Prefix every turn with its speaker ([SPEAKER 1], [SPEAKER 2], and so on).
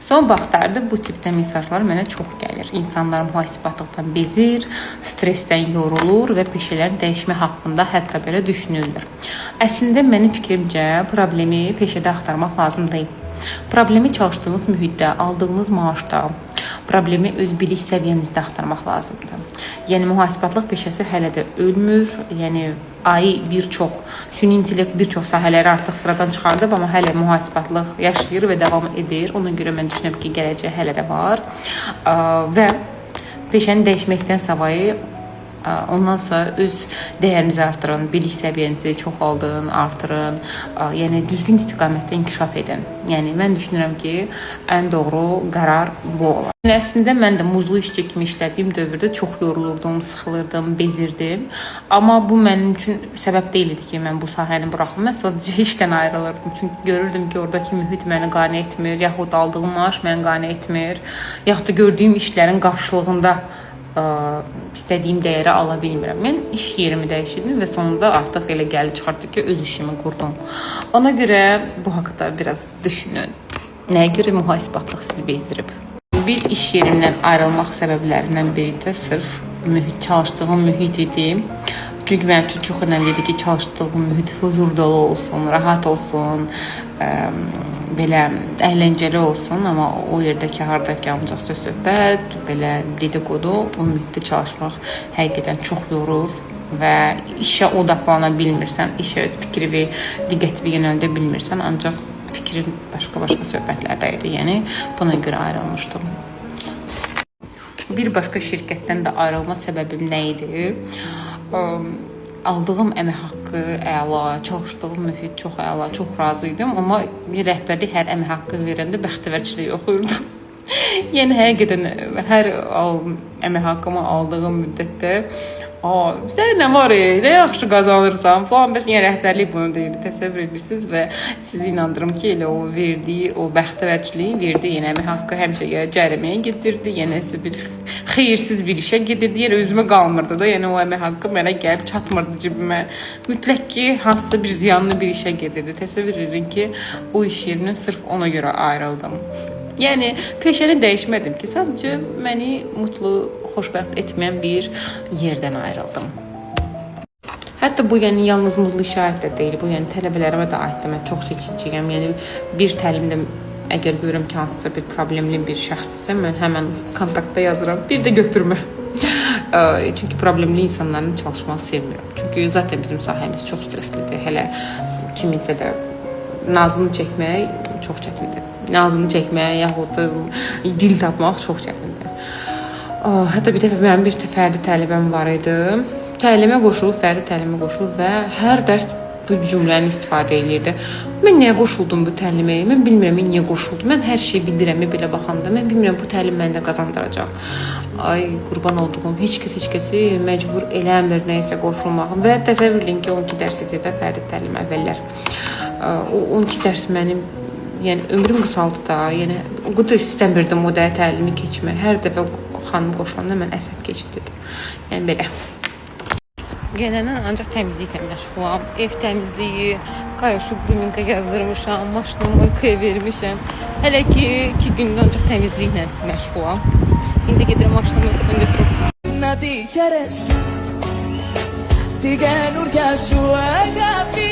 [SPEAKER 1] Son vaxtlarda bu tipdə mesajlar mənə çox gəlir. İnsanlar mühasibatlıqdan bezir, stressdən yorulur və peşələrin dəyişmə haqqında hətta belə düşünürlər. Əslində mənim fikrimcə problemi peşədə axtarmaq lazım deyil. Problemi çalışdığınız mühitdə, aldığınız maaşda, problemi öz bilik səviyyənizdə axtarmaq lazımdır. Yəni mühasibatlıq peşəsi hələ də ölmür. Yəni AI bir çox süni intellekt bir çox sahələri artıq sıradan çıxardıb, amma hələ mühasibatlıq yaşayır və davam edir. Ona görə mən düşünürəm ki, gələcək hələ də var. Və peşəni dəyişməkdən savayı ondansa öz dəyərinizi artırın, bilik səviyyənizi çoxaldın, artırın, yəni düzgün istiqamətdə inkişaf edin. Yəni mən düşünürəm ki, ən doğru qərar bu olar. Əslində mən də muzlu işçi kimi işlədiyim dövrdə çox yorulurdum, sıxılırdım, bezirdim. Amma bu mənim üçün səbəb deyildi ki, mən bu sahəni buraxım. Mən sadəcə işdən ayrılırdım. Çünki görürdüm ki, oradakı mühit məni qane etmir, yaxud aldığım maaş məni qane etmir, yaxud da gördüyüm işlərin qarşılığında istədiyim dəyəri ala bilmirəm. Mən iş yerimi dəyişdim və sonunda artıq elə gəldi çıxartdı ki, öz işimi qurdum. Ona görə bu haqqda biraz düşünün. Nəyə görə mühasibatlıq sizi bezdirib? Bir iş yerimdən ayrılmaq səbəblərindən biri də sırf çalışdığım mühit idi. Çünki mənim üçün çox önəmlidir ki, çalışdığım mühit huzur dolu olsun, rahat olsun, belə əyləncəli olsun. Amma o yerdəki hardakı ancaq söz-söhbət, belə dedikodu, o mühitdə çalışmaq həqiqətən çox yorur və işə odaqlana bilmirsən, işə fikri diqqətli yönəldə bilmirsən, ancaq fikrin başqa söhbətlərdə idi. Yəni buna görə ayrılmışdım. Bir başqa şirkətdən də ayrılma səbəbim nə idi? Aldığım əmək haqqı əla, çalışdığım mühit çox əla, çox razı idim. Amma rəhbərlik hər əmək haqqı verəndə bəxtəvərçilik oxuyurdum. Yəni həqiqətən hər əmək haqqımı aldığım müddətdə sən nə var, nə yaxşı qazanırsan falan. Yəni rəhbərlik bunu deyirdi, təsəvvür edirsiniz və sizi inandırım ki, elə o verdiyi, o bəxtəvərçiliyi verdi. Yəni əmək haqqı həmişə cəriməyə gedirdi, yəni bir xeyirsiz bir işə gedirdi, yəni özümə qalmırdı da, yəni o əmək haqqı mənə gəlib çatmırdı cibimə. Mütləq ki, hansısa bir ziyanlı bir işə gedirdi. Təsəvvür edin ki, o iş yerindən sırf ona görə ayrıldım. Yəni peşəni dəyişmədim ki, sadəcə məni mutlu, xoşbəxt etməyən bir yerdən ayrıldım. Hətta bu yəni yalnız muzlu işə aid də deyil, bu yəni tələbələrimə də aiddir. Mən çox seçiciyəm. Yəni bir təlimdə əgər görürəm ki, hansısa bir problemli bir şəxsdirsə, mən həmən kontaktda yazıram. Bir də götürmə. Çünki problemli insanlarla çalışmağı sevmirəm. Çünki zaten bizim sahəmiz çox stresslidir. Hələ kiminsə də nazını çəkmək çox çətindir. Nazını çəkmək yaxud da dil tapmaq çox çətindir. Hətta bir dəfə mənim bir fərdi tələbəm var idi. Təlimə qoşulub, fərdi təlimə qoşulub və hər dərs bu cümləni istifadə edirdi. Mən niyə qoşuldum bu təliməyə? Mən bilmirəm niyə qoşuldum. Mən hər şeyi bildirəm belə baxanda. Mən bilmirəm bu təlim məndə qazandıracaq. Ay qurban olduğum, heç kəsi məcbur eləmir nəyisə qoşulmaq. Və təsəvvür edin ki, 12 dərs idi də fərdi təlim əvvəllər. O 12 dərs mənim yəni ömrüm qısaldı da. Yəni o qədər istəmirdim o da təlimi keçmək. Hər dəfə xanım qoşulanda mən əsəb keçirdim. Yəni belə. Gələnən ancaq təmizliklə məşğulam. Ev təmizliyi, qayışı qruminqa yazdırmışam, maşınımı uykuya vermişəm. Hələ ki 2 gündə ancaq təmizliklə məşğulam. İndi gedirəm maşınımı uykudan götürüm. Να τυχερές την καινούργια σου αγάπη.